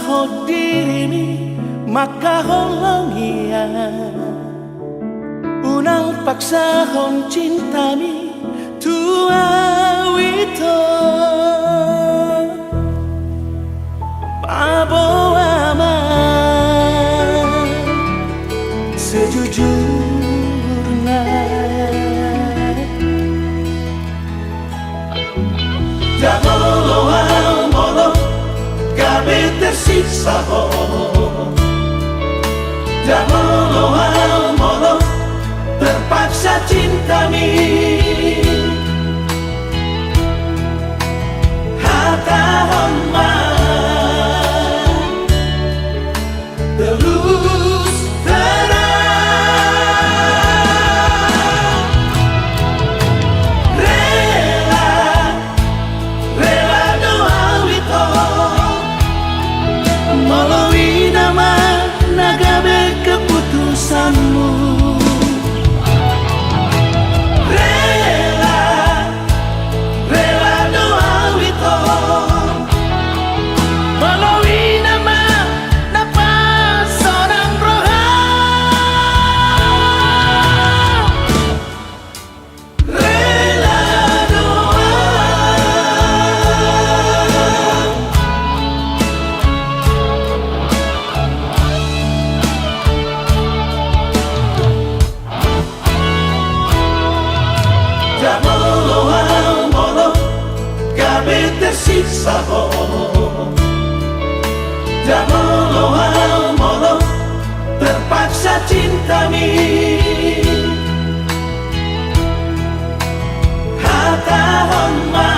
ho dirimu maka holongia unang paksa hon cintami tua wito Pabo aman sejujurnya Molo gabe tersiksa ho Molo terpaksa cintami Hata homa terus terang Rela doa wito Melalui nama nagabe keputusanmu Molo gabe tersiksa ho Molo terpaksa cintami Hata homa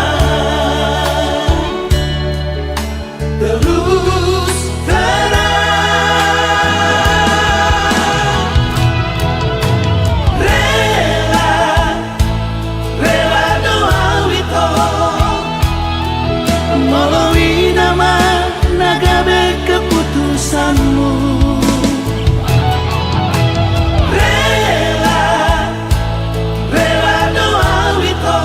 terus terang Rela doa wito Melalui nama nagabe keputusanmu Rela doa wito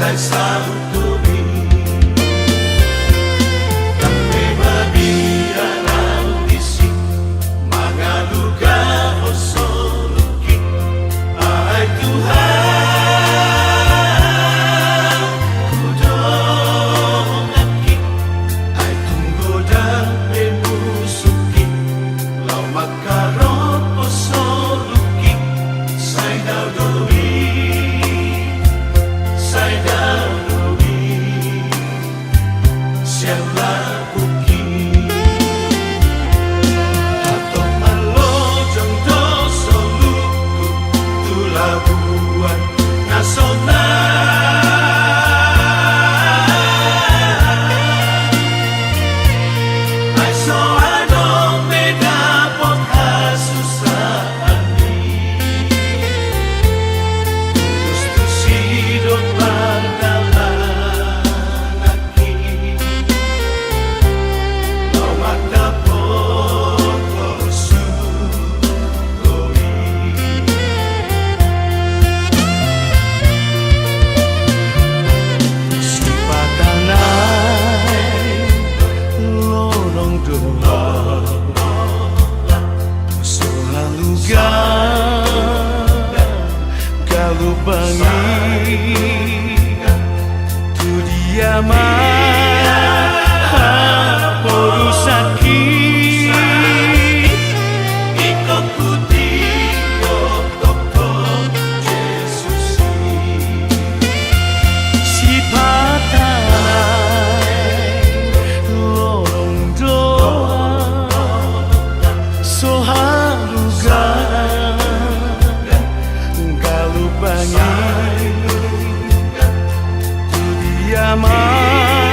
Sai saluturi Kami babiaran disi Magaluga o soluki Ay Tuhan Kudongaki Ay tunggoda pemusuki Lau makarot o soluki Sai daudori Sai daudori Siapa buki Atau malojong do soluku Tulabuan nasional Ay so ano medapot kasusahan Gusto sidot pagdalanaki Lau magdapot ko sugoi Sipatanay lorong doa Sohalugan galubangi Tu diamah porusaki Ikut putih doktor Yesus Si patanay lorong doa Sohalugan galubangi Tu diamah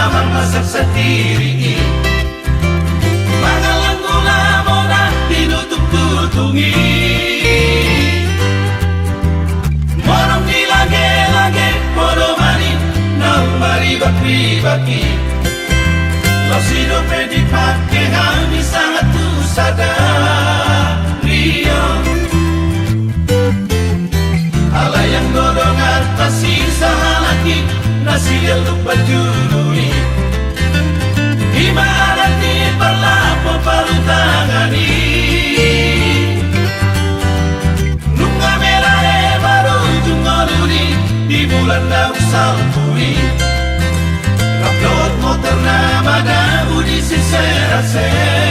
mahal masak sendiri. Mangalang gula mona dinutup-tutungi. Morong di lage-lage podo mani nang maribak-ribaki. Los hidupnya dipakai kami sangat tuh sadari. Ala yang dorong atas sisa lagi nasi yang lupa juduli. Imarati berlapo palu tangani. Nunga merah baru jungoluri di bulan daun salpuri. Upload motor nama daun di sisera-serai.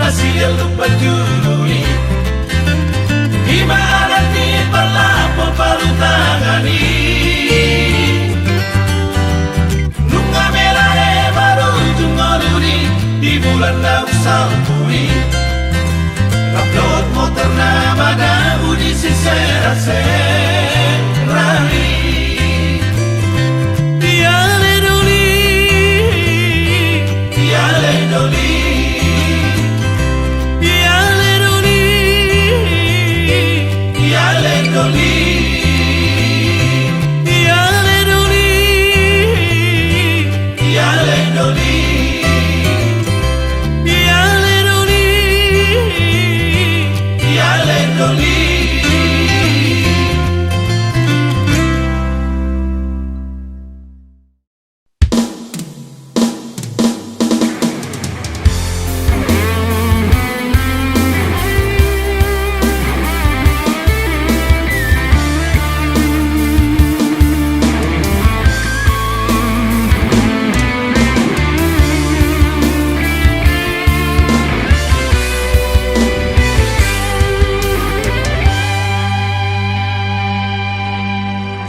Nasi yang lupa juduli. Imarati berlapo palu tangani. Nunga merah baru jungoluri di bulan daun salpuri. Upload motor nama daun di sisera-serai. Tiale doli, tiale doli.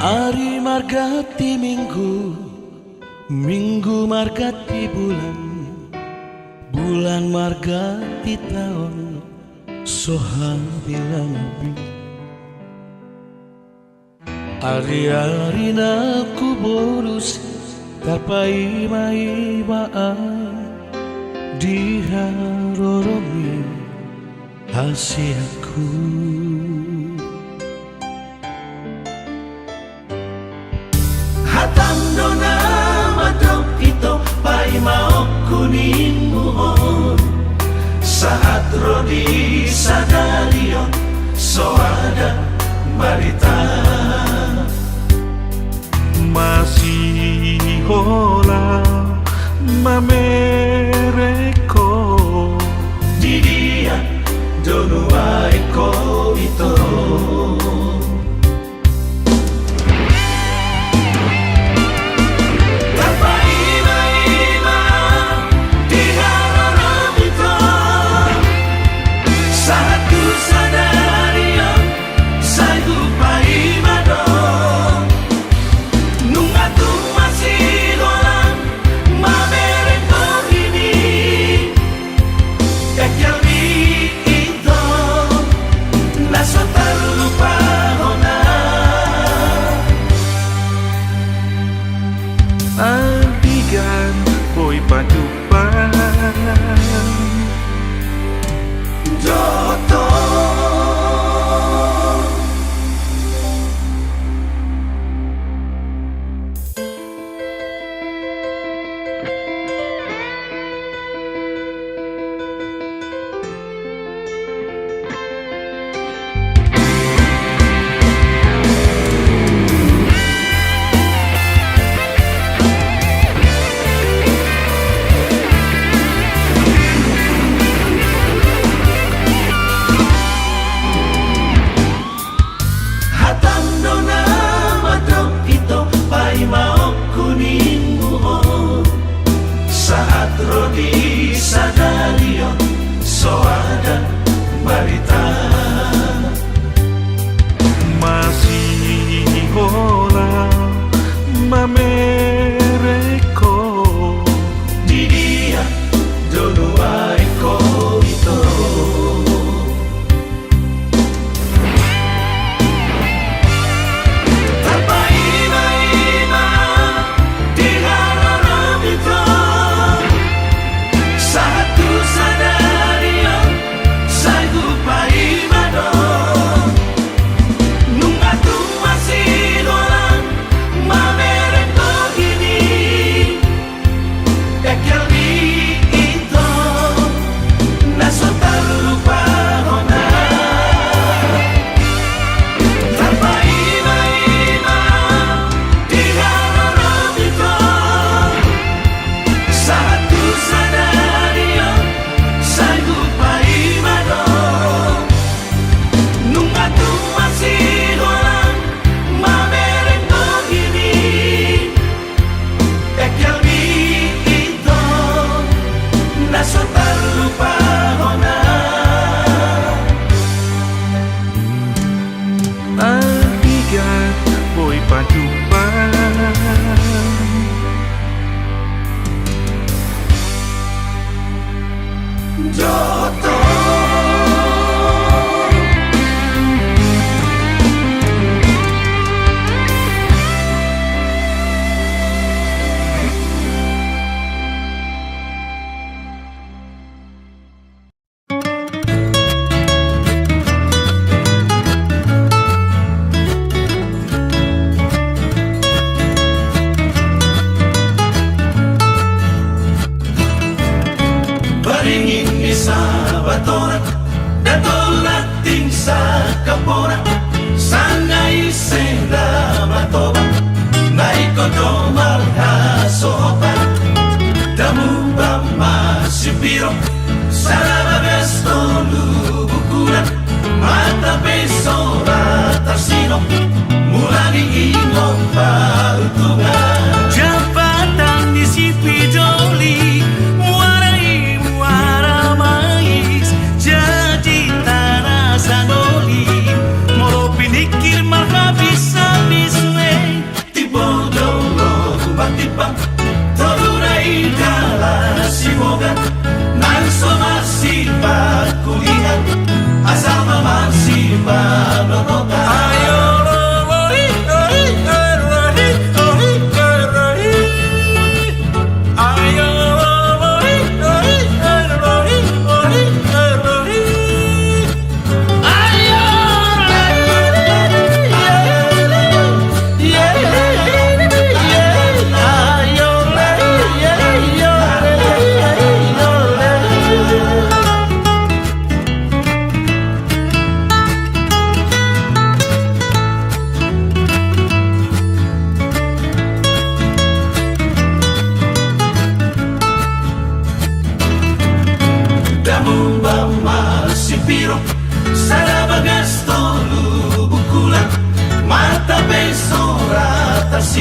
Hari margati minggu, minggu margati bulan, bulan margati tahun, sohan bilang bi. Hari-hari naku bolus, tapai maibaan, diharoromi hasiaku. Hatam dona madok ito pai mau kuning muhon. Saat rodi sadalion so ada barita. Masih hola mamereko Di dia donua eko ito. Nunga tu masih dolang mamereko ini.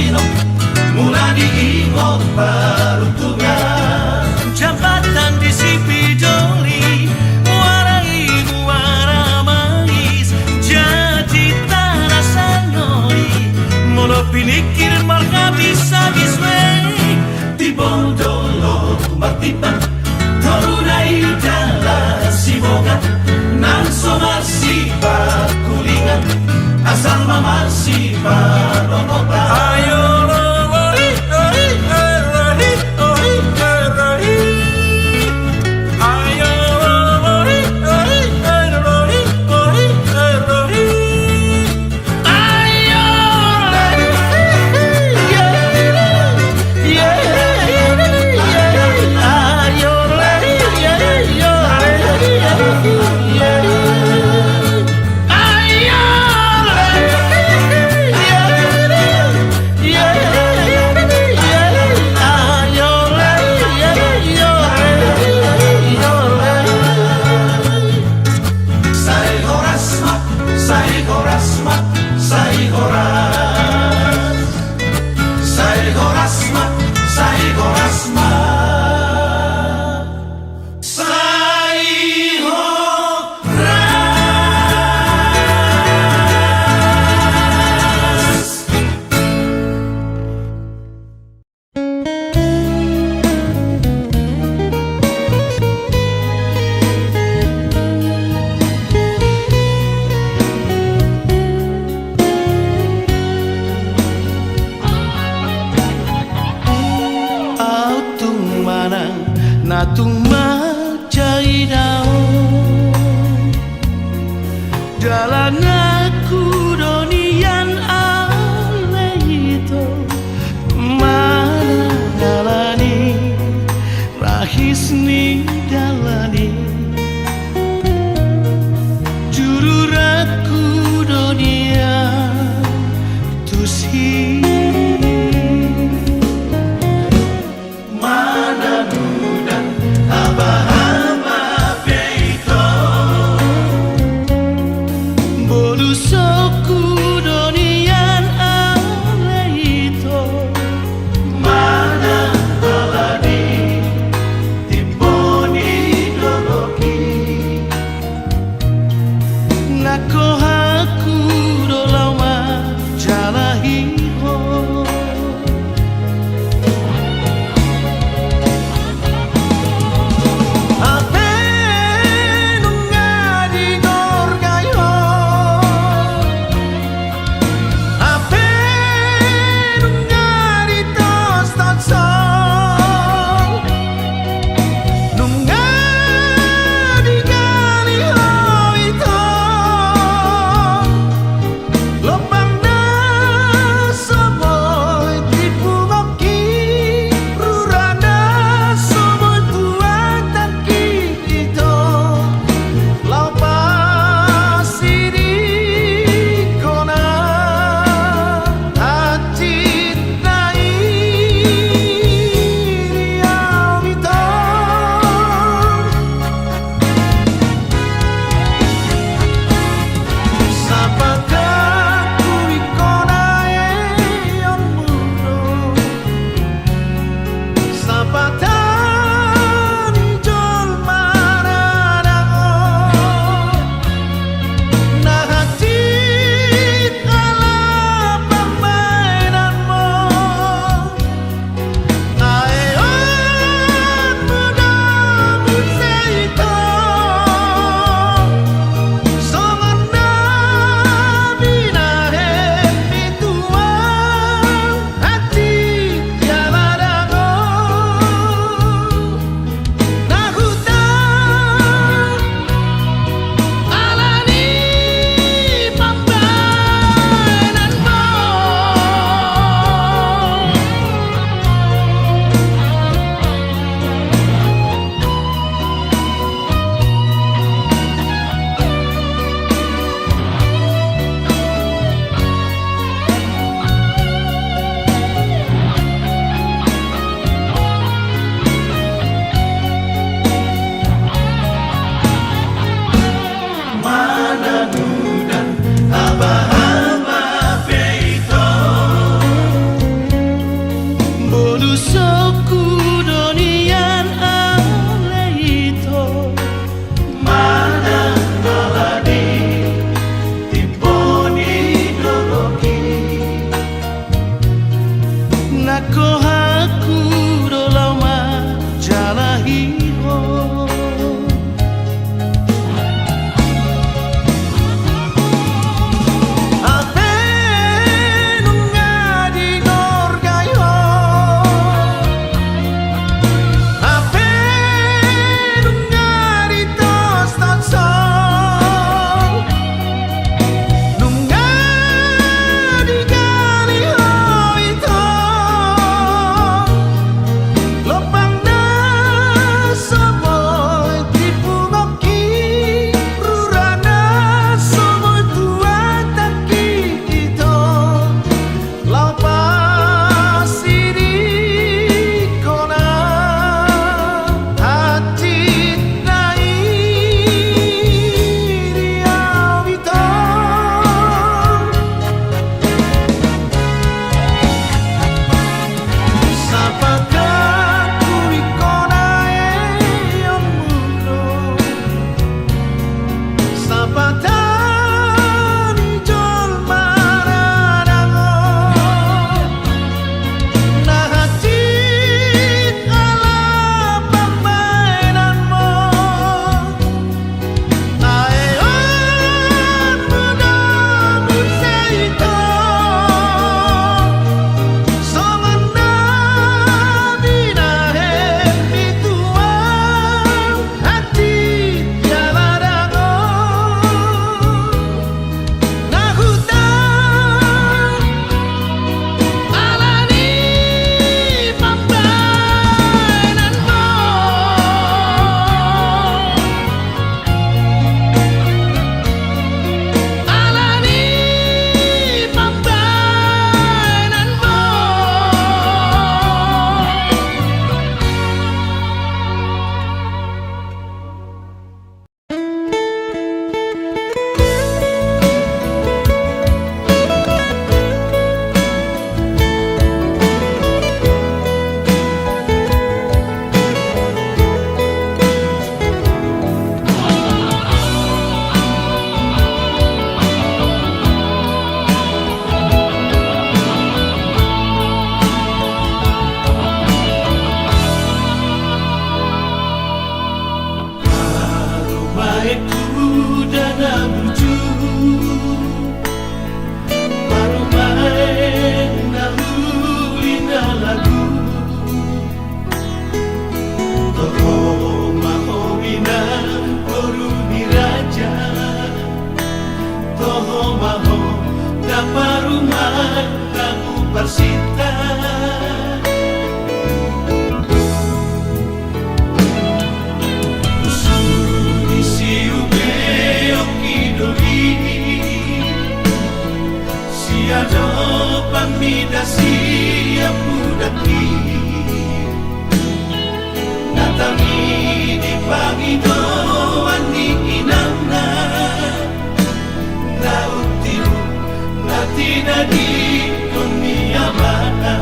sino mula diingot peruntungan. Jabatan di Sipidoli, warai muara mais, jadi tanah sanoi, molo pinikir marga bisa biswe. Di Bondolo matipan Torunai jala siboga Nan somasipa kulingan Asal mamasipa ronoba. Ayo lori lori lori lori lori. Ayo lori lori lori lori lori. Ayo lori natung macai daun dalam aku donian ale itu mana dalani rahis ni dalani jururaku donia tusi Mana mudah Persita Usuni si ube okidori Siado pamida siap budaki Natangi di pangido wani inangna Nautimu natina di dunia mana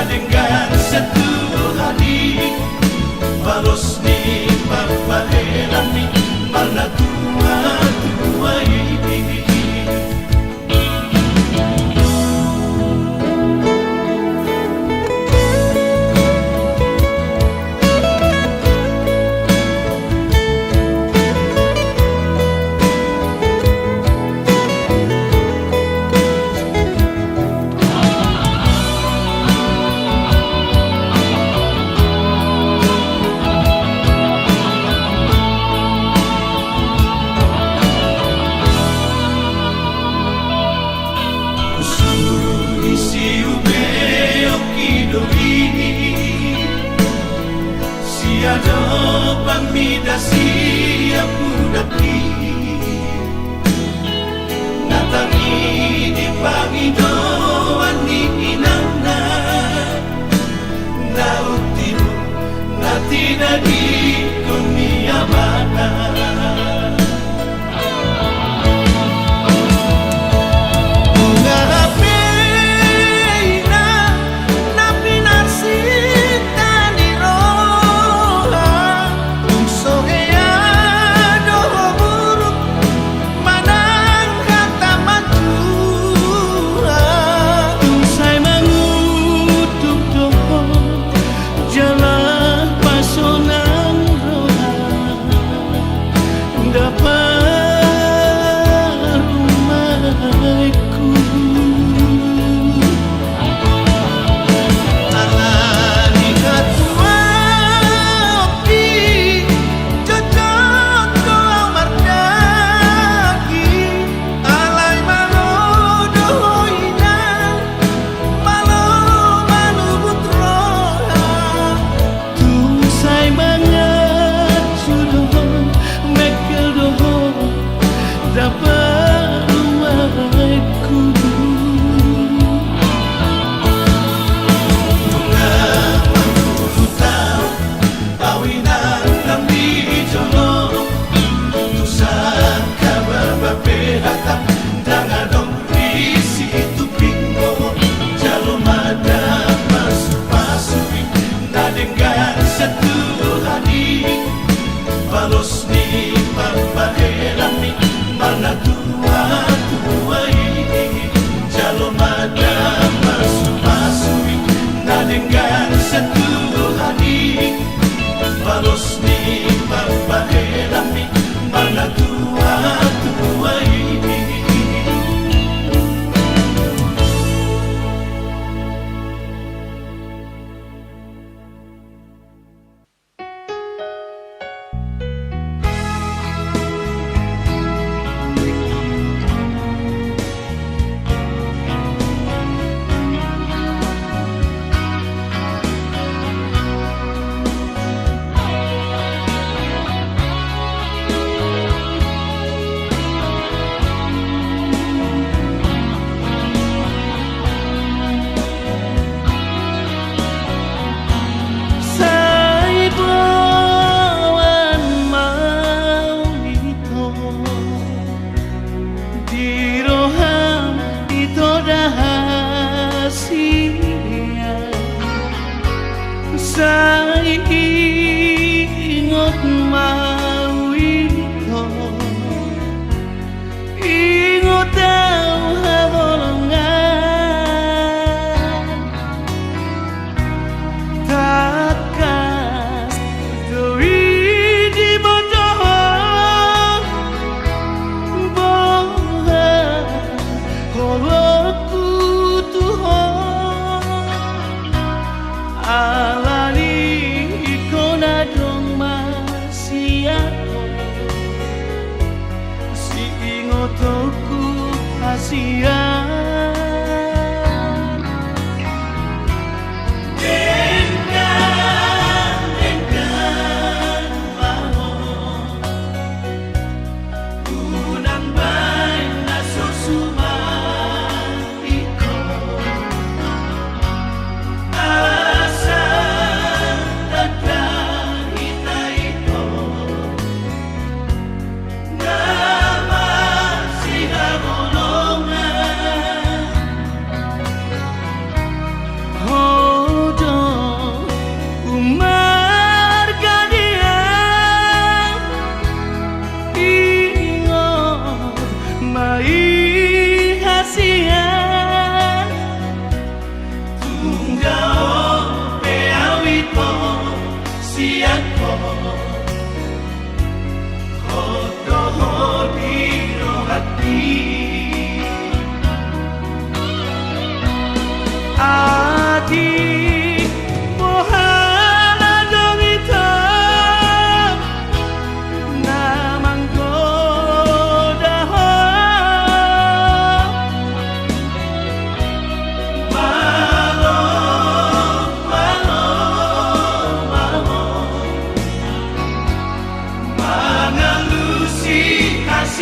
Dengan satu hari balos di papahelami mana tua ini. Siado pamida siapu daki natangi di pangido ani inana nautimu natina di dunia mana. Balos ni papahelami mana tua ini jalo mada masuk-masuk na dengan satu hari. Balos ni papahelami mana tua ini.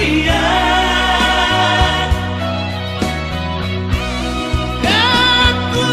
kasihan. Aku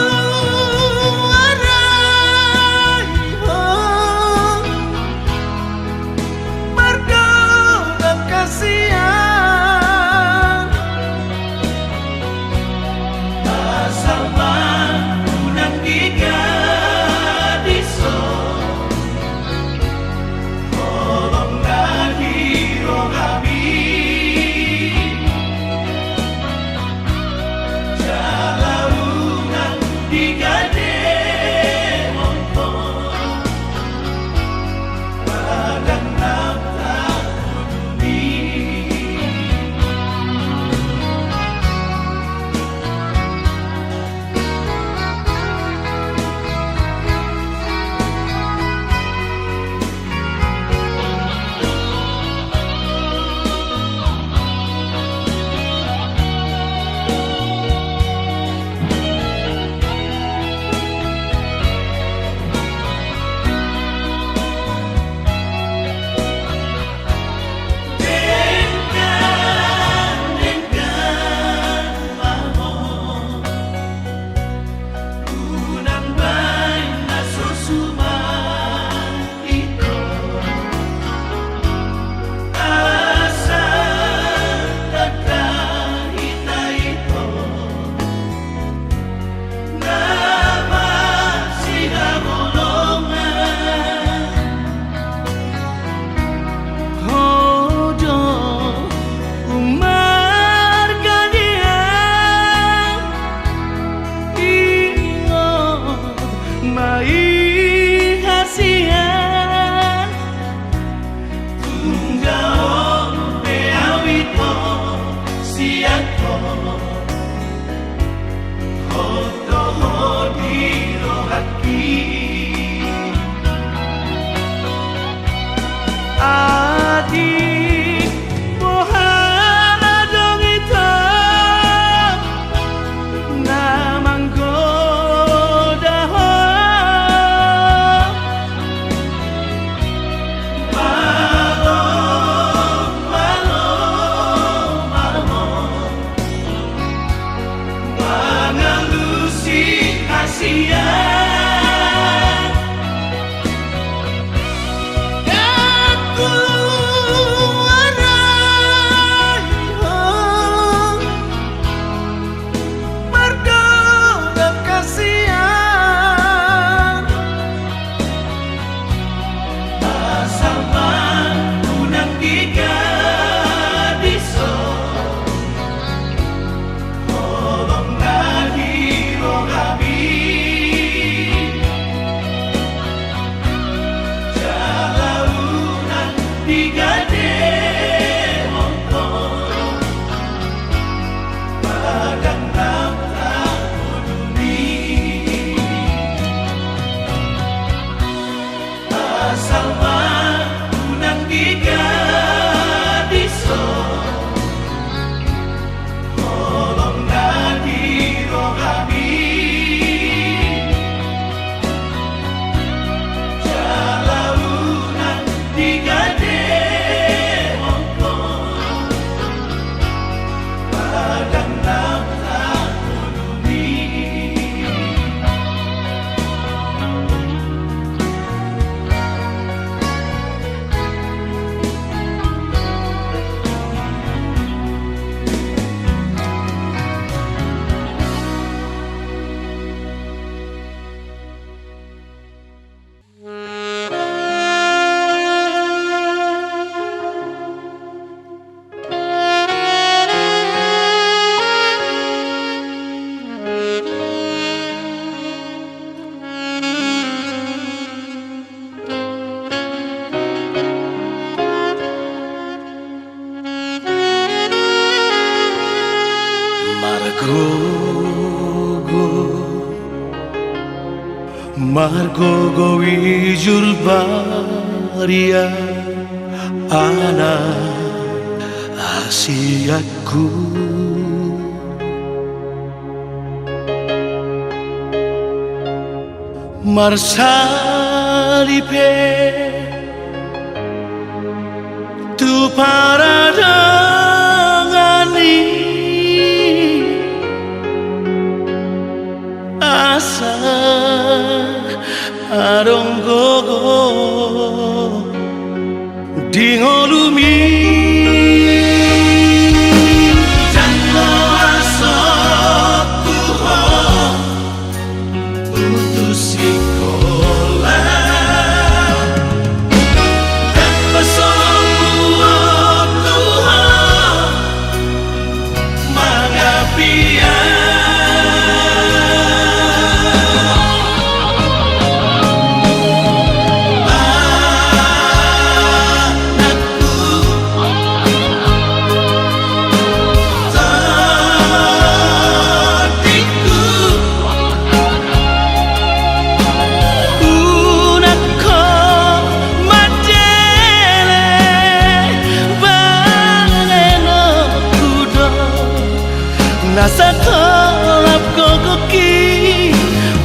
arai mergo kasihan. Asal mangunang tiga diso tolong nadiro kami jalaunan tiga demonton padang nafta kuduni. Margogo wijul baria anak Asiaku Marsalipe tu parada dingolumi janlo asokku putus sekolah dan pesongku mangapia nasa tolap kokoki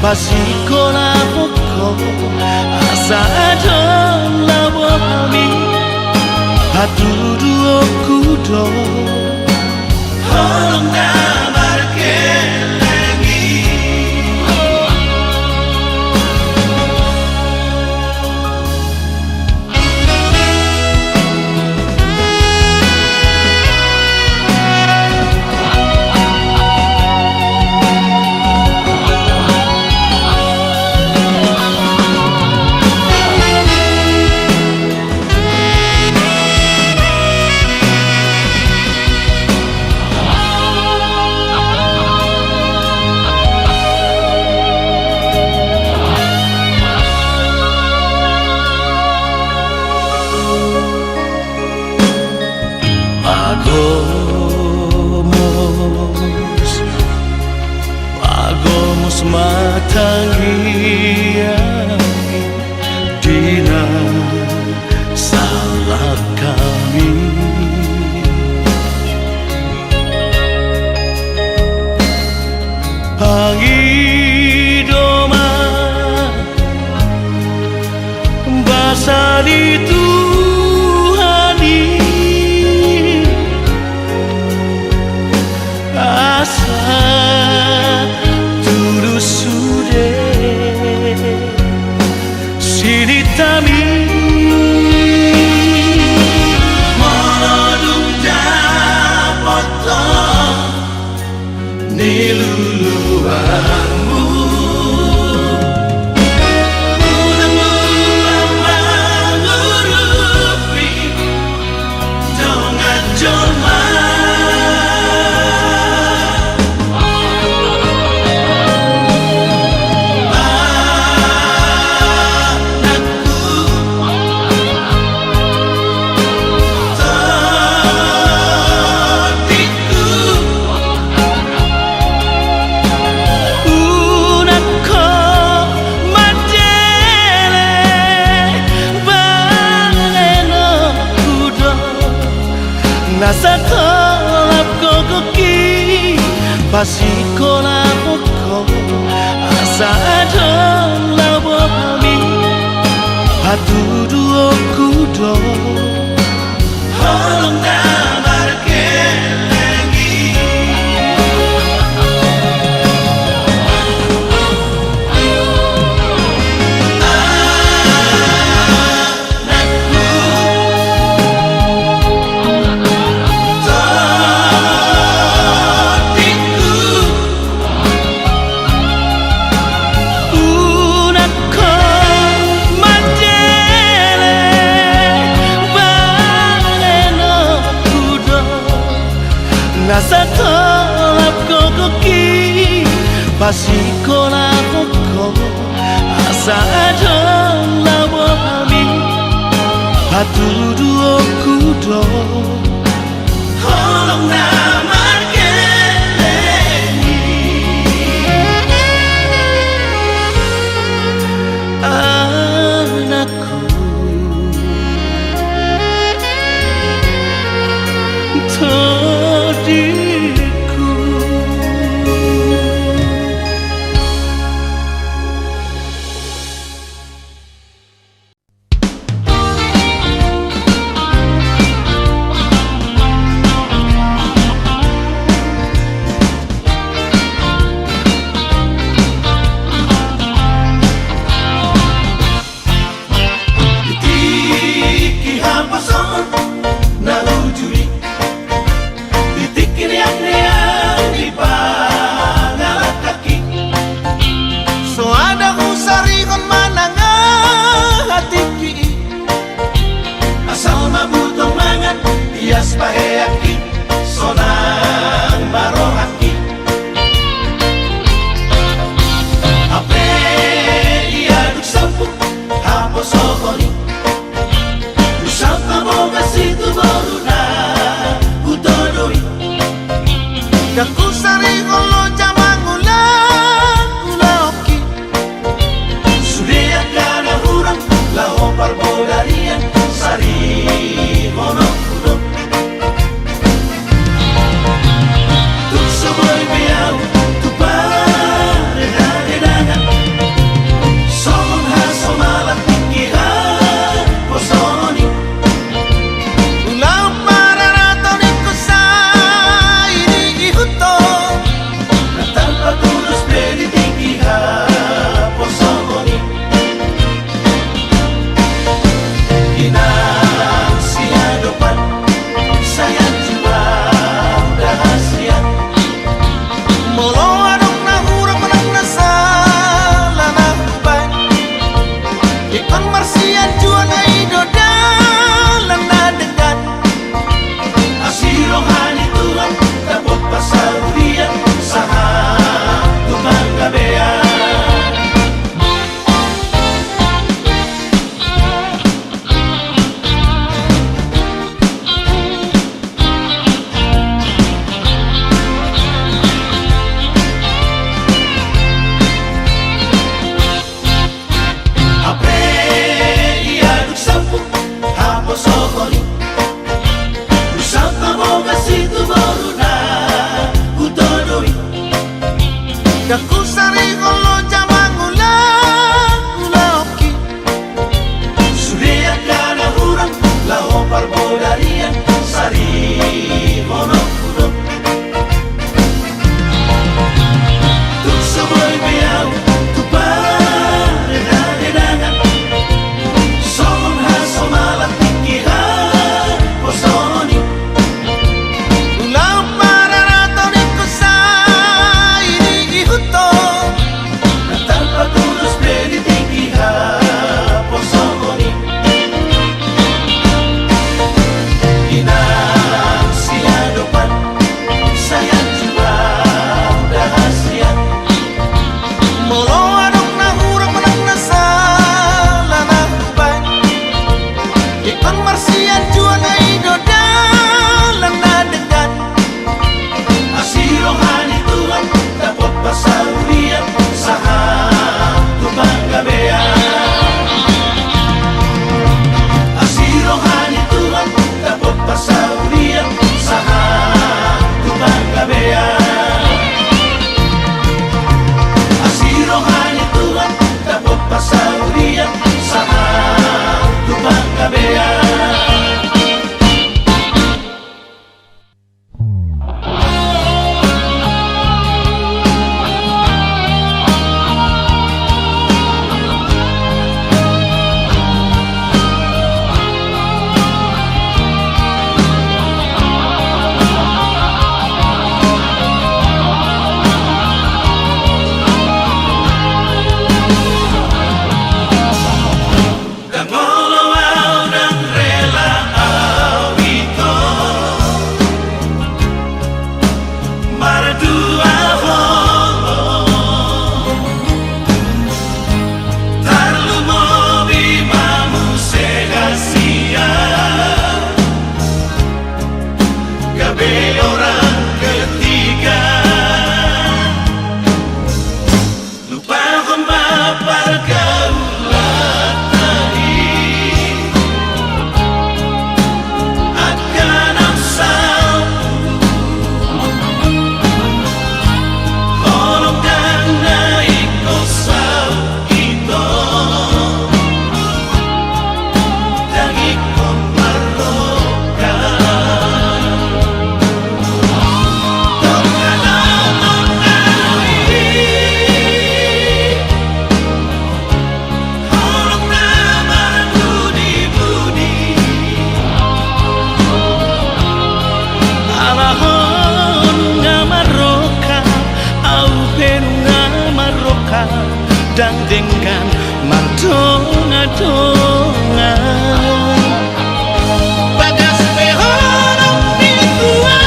pasiko na poko asa adon labo hami hatudu okudo holong na markelengi Pagomos matangiya Dina salah kami Pangidoma Basa itu Sinitami Molodung dapotong niluluanmu Unamu mengurupi dongan joma nasa tolap kokoki pasiko na poko asa adon labo hami hatudu okudo holong na markelengi nasa tolap kokoki pasiko na poko asa adon labo hami hatudu okudo holong na markelengi anakku tadiku donga-donga bagas behorong pintua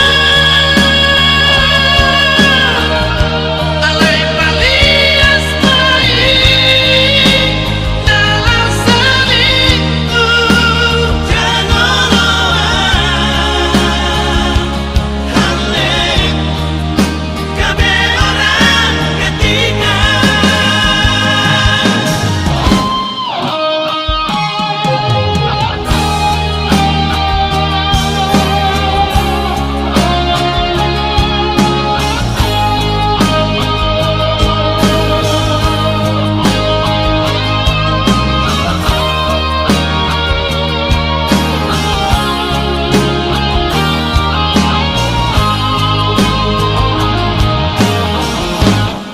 alai palias mai dalam selingkuh jangan haleng kabe orang ketiga.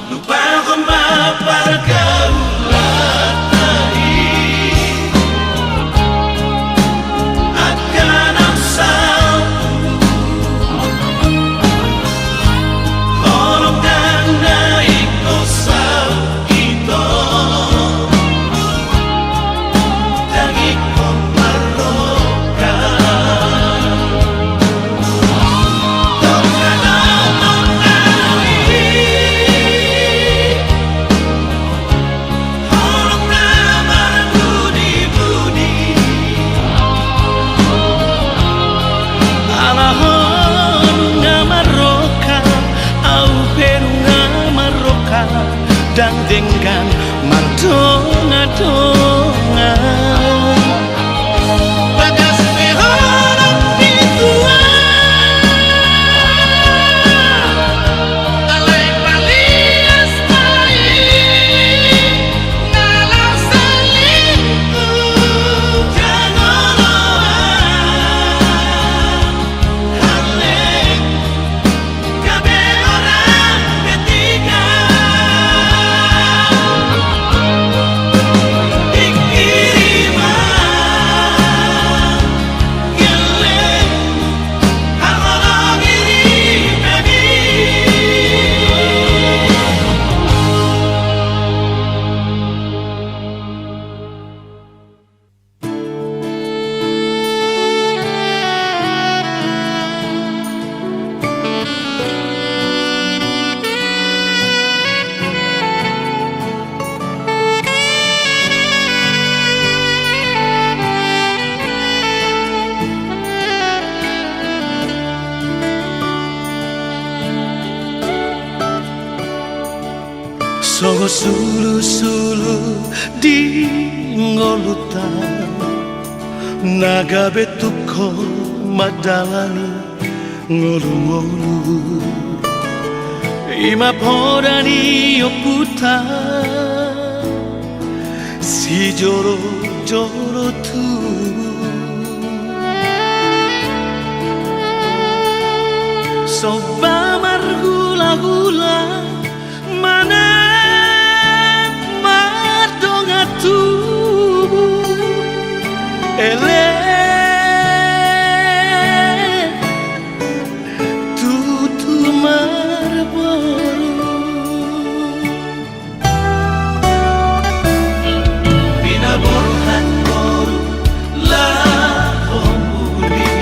Lupa kemapar kaulah tadi akan asal kolong dan naik kosau itu dan ikut meroka dan dengan mardonga-donga bagas behorong pintua alai palias mai dalam selingkuh jangan haleng kabe orang ketiga. Songo sulu-sulu di ngolutan naga betuko madalani ngolu-ngolu ima podani oputa si joro-joro tu soba margula-gula mana tu ele tutu marboru pinaborhan boru la homuli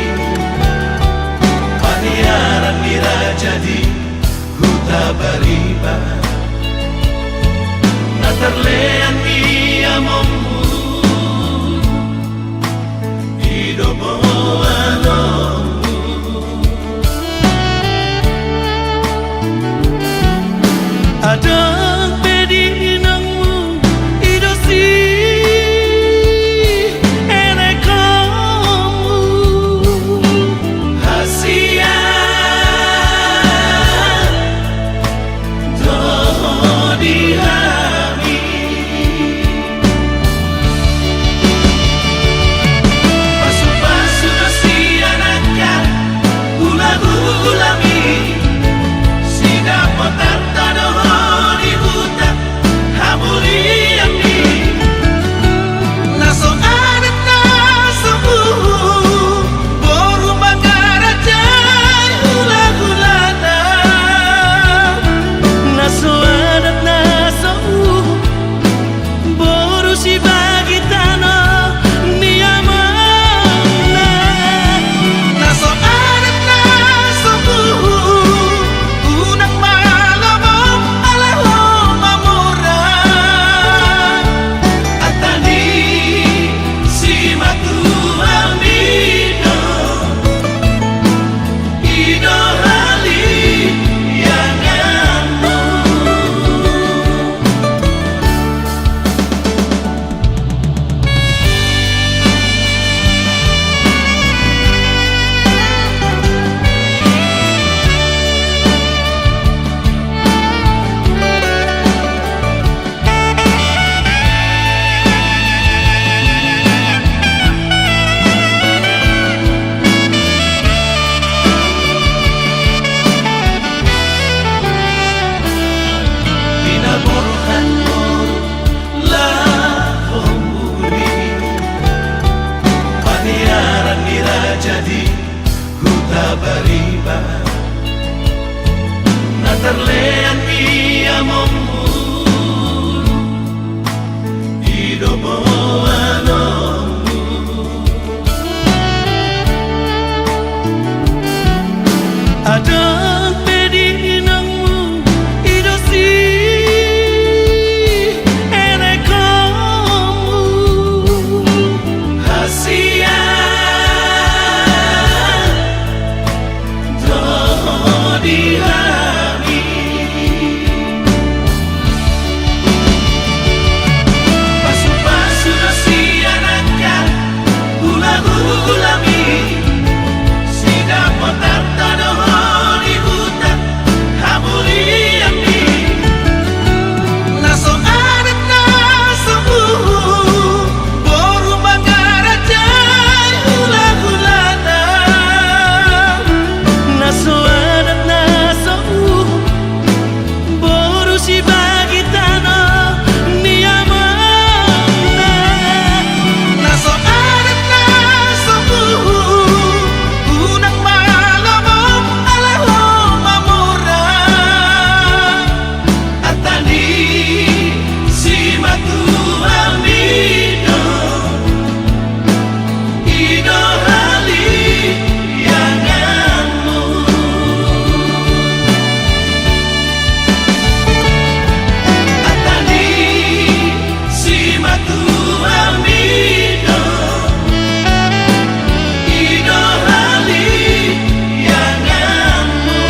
paniaran mira jadi huta bariba natarlean ia momu hidup ada bedi nangmu idosi enekamu hasia doh dihami pasu-pasu jadi huta bariba na terlean ia momu idobo anomu Adang pedi nangmu idosi enekamu hasia dihami pasu-pasu nasianakan hula-hulami sidang motar tanoh di hutan hamuliami naso adat naso boru mangarajai hula-hulana naso adat naso boru si bagi tanah niamana naso adat naso unang malamo alaho mamura atani si matu amido ido hali yanganmu atani si matu amido ido hali yanganmu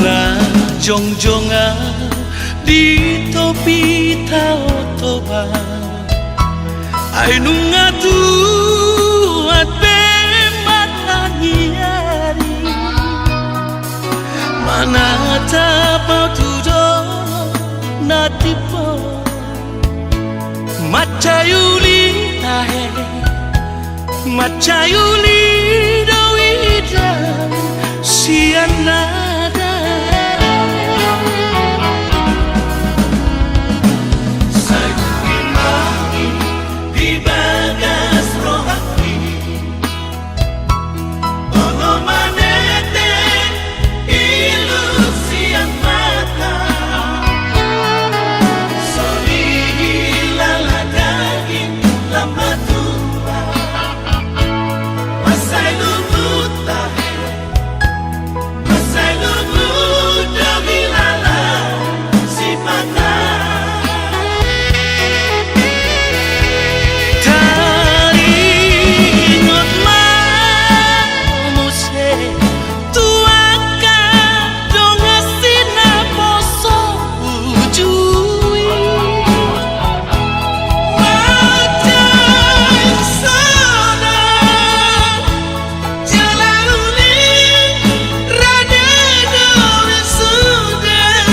na jongjonga di topi tau toba ai nunga tu at bemat angiari mana tapau tudo natipo macayuli tahe macayuli dawida sianada Sayurimaki di bagas rohani Ono manete ilusian mata Sori hilala daging lama tua Masai lubut tahe Masai lubut dami lala si mata Taringot mamu se tuaka donga sina poso ujui Macam sana jalan rada dore sudah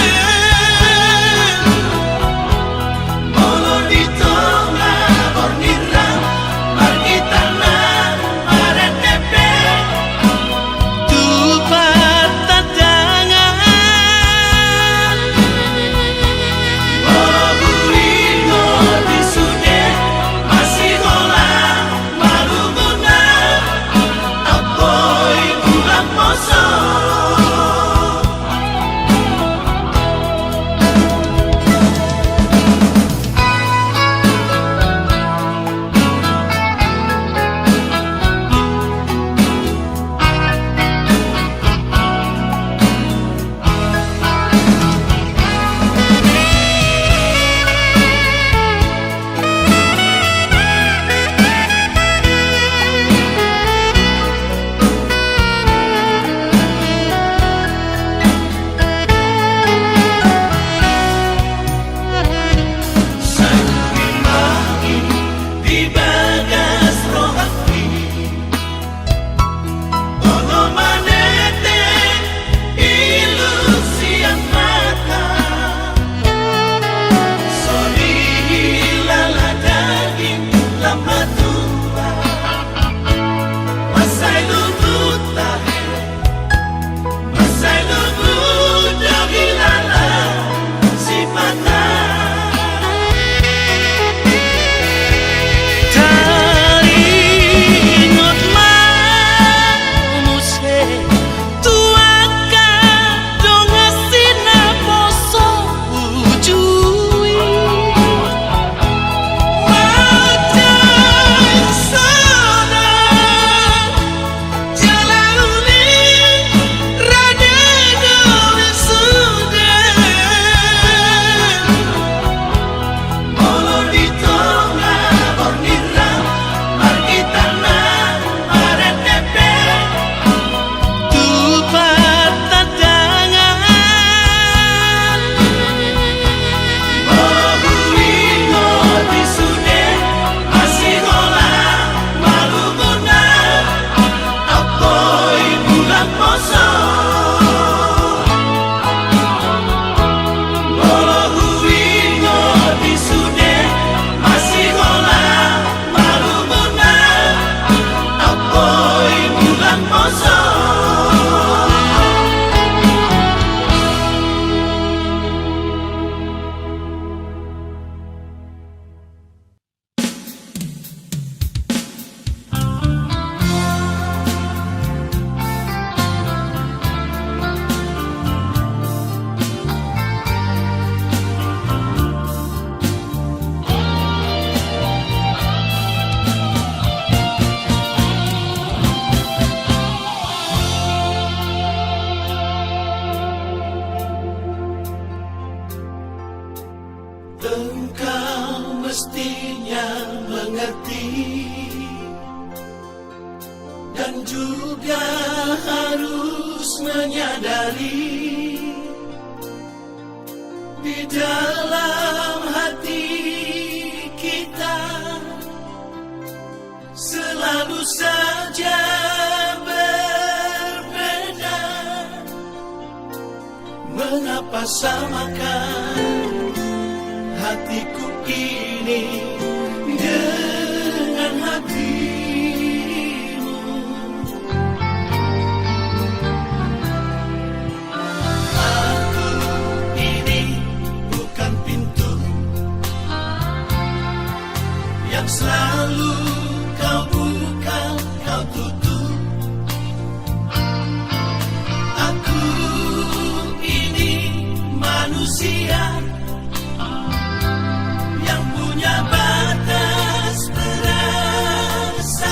Engkau mestinya mengerti dan juga harus menyadari di dalam hati kita selalu saja berbeda. Mengapa samakan hatiku ini dengan hatimu? Aku ini bukan pintu yang selalu kau buka, kau tutup. Aku ini manusia yang punya batas perasaan.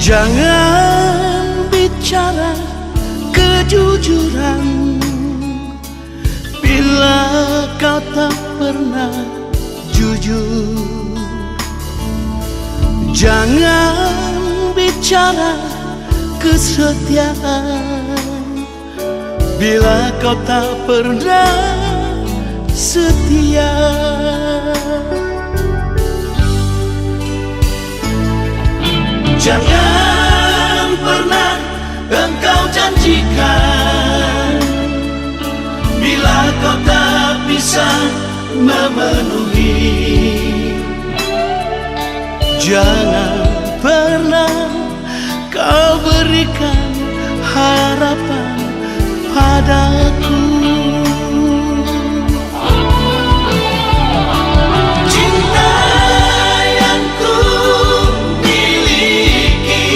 Jangan bicara kejujuran bila kau tak pernah jujur. Jangan bicara kesetiaan bila kau tak pernah setia. Jangan pernah engkau janjikan bila kau tak bisa memenuhi. Jangan pernah kau berikan harapan padaku. Cinta yang ku miliki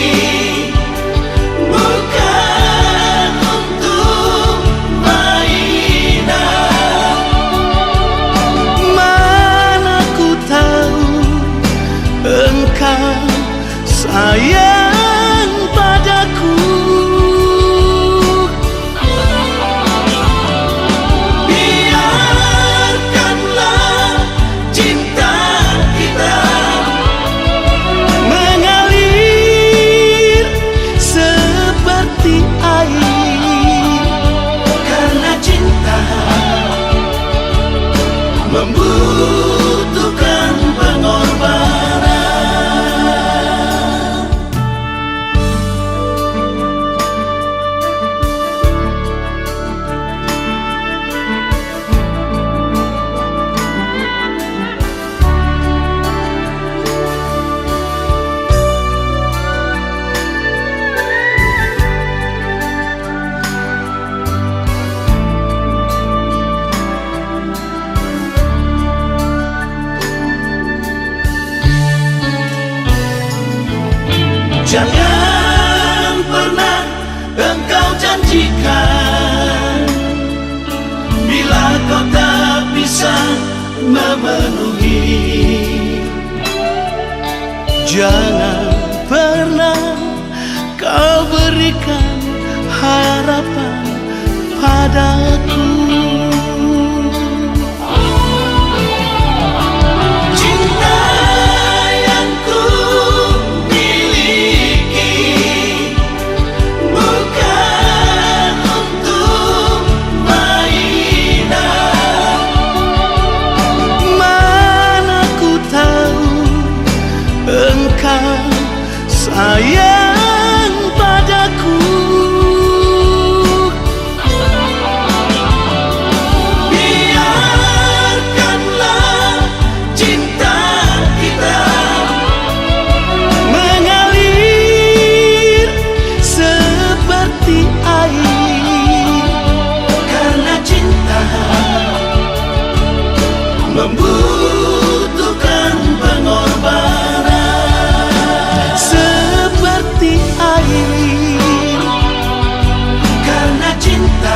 bukan untuk mainan. Mana ku tahu engkau sayang padaku. Biarkanlah cinta kita Mengalir seperti air, karena cinta membutuhkan pengorbanan. Jangan pernah engkau janjikan bila kau tak bisa memenuhi. jangan pernah kau berikan harapan padaku. Sayang padaku, biarkanlah cinta kita mengalir seperti air, karena cinta membutuhkan pengorbanan. seperti air, Karena cinta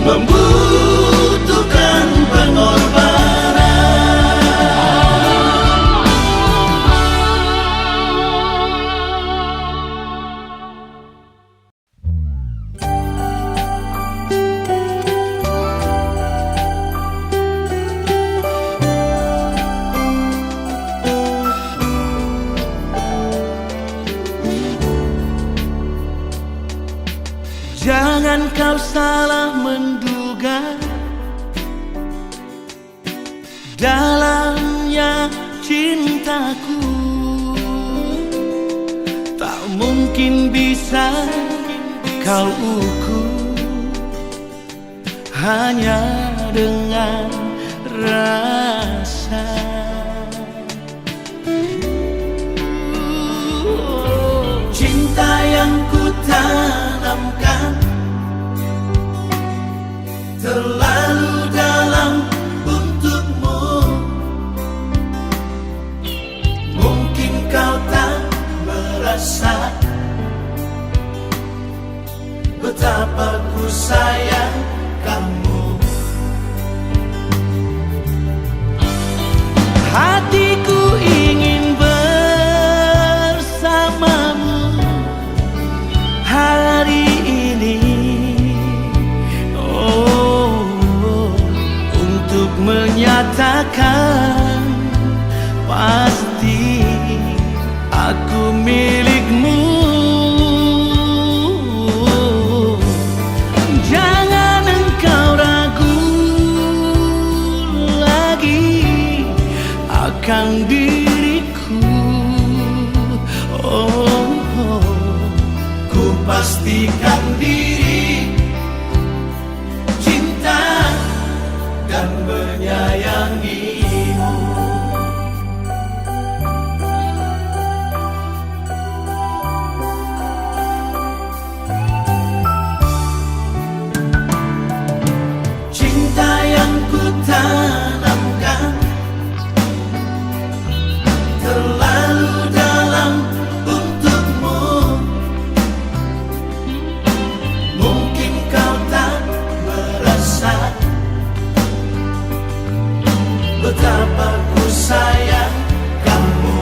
membutuhkan pengorbanan. jangan kau salah menduga dalamnya cintaku. Tak mungkin bisa kau ukur hanya dengan rasa. Cinta yang ku tanamkan terlalu dalam untukmu. Mungkin kau tak merasa betapa ku sayang kamu. nyatakan pasti aku milikmu. Jangan engkau ragu lagi akan diriku. Ku pastikan diri, cinta dan menyayangimu. Cinta yang ku tanamkan terlalu dalam untukmu. Mungkin kau tak merasa betapa ku sayang kamu.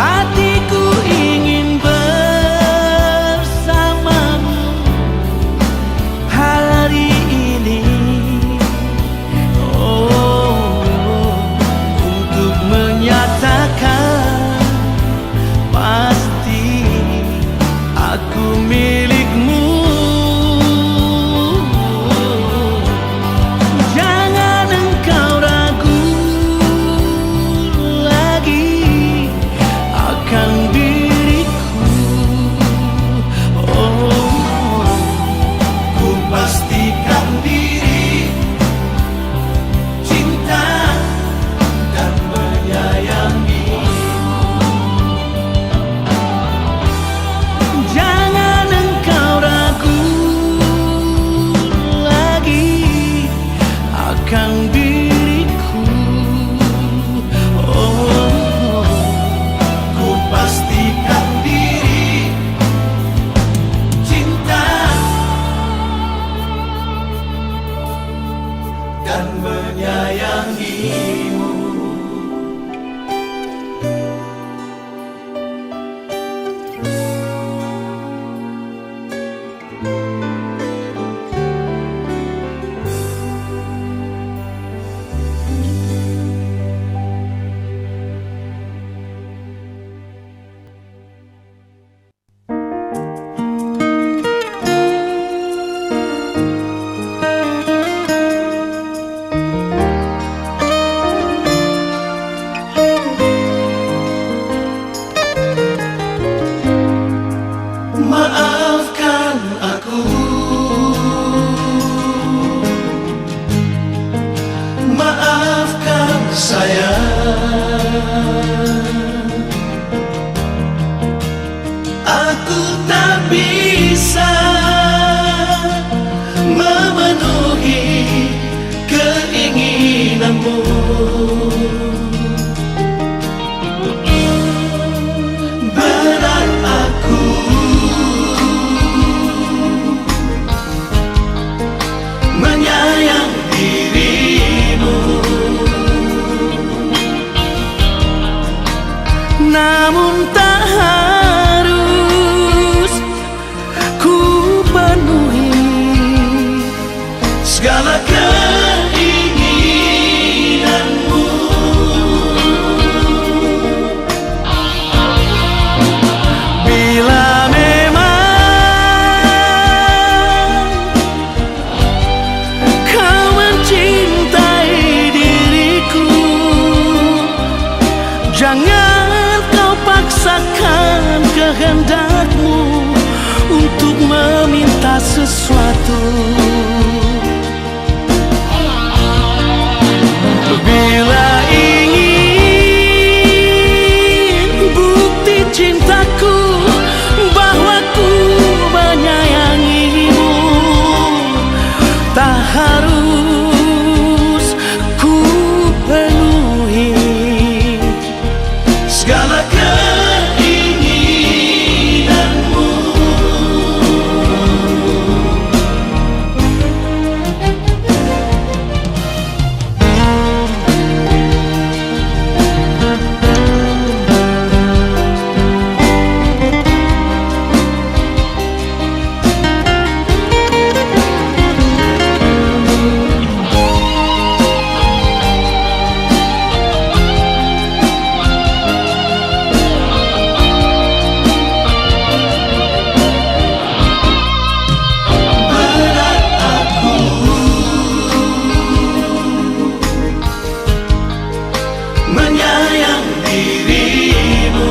Hatiku ingin bersamamu hari ini, untuk menyatakan pasti aku milikmu. Jangan engkau ragu lagi akan diriku. Ku pastikan diri, cinta dan menyayangimu. Jangan engkau ragu lagi akan diriku. Ku pastikan diri, cinta dan menyayangimu. Maafkan aku, maafkan sayang. Aku tak bisa memenuhi keinginanmu. Berat aku menyayang dirimu, Namun tak harus ku penuhi segala keinginanmu. bila memang kau mencintai diriku. Jangan kau paksakan kehendakmu untuk meminta sesuatu. Bila ingin bukti cintaku bahwa ku menyayangimu, tak harus ku penuhi segala keinginanmu. Menyayang dirimu,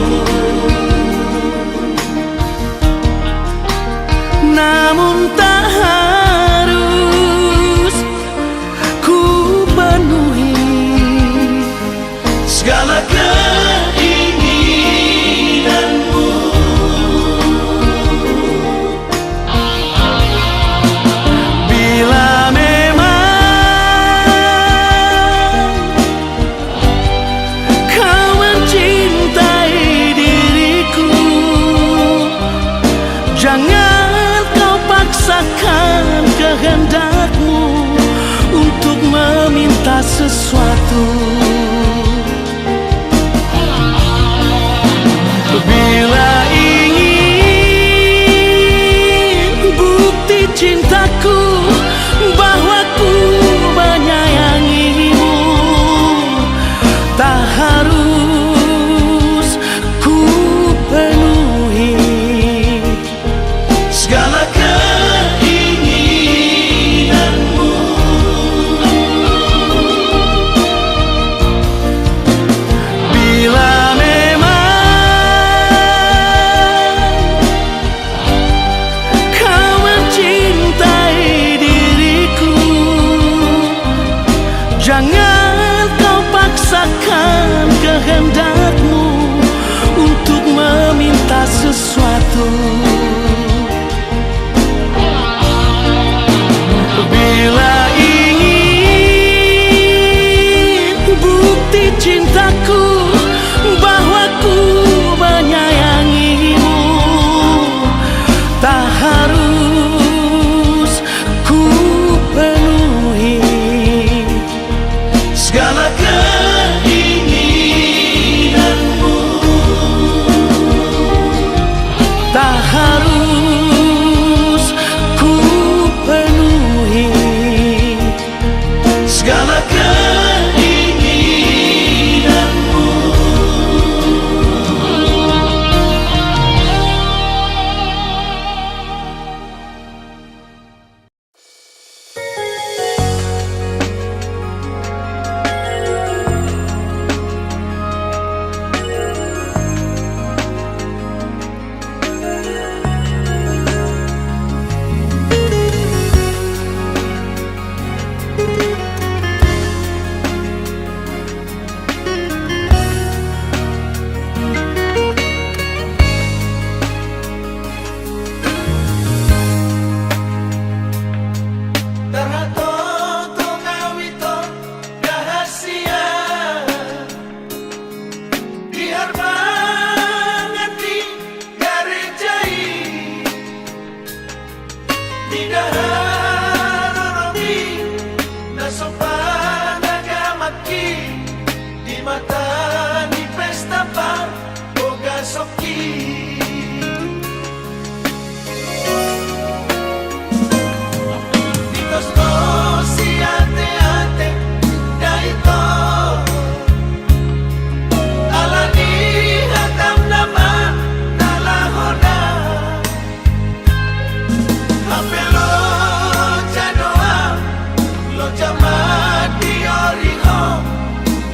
namun tak harus ku penuhi segala keinginanmu. bila memang kau mencintai diriku. Jangan kau paksakan kehendakmu untuk meminta sesuatu. Bila ingin bukti cintaku bahwa ku menyayangimu, tak harus ku penuhi Segala keinginanmu. bila memang kau mencintai diriku. Jangan kau paksakan kehendakmu untuk meminta sesuatu. Bila ingin bukti cintaku bahwa ku menyayangimu, tak harus ku penuhi Segala keinginanmu. tak harus ku penuhi Segala keinginanmu.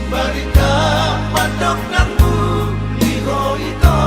Barita madok nang liho ito.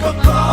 kokoh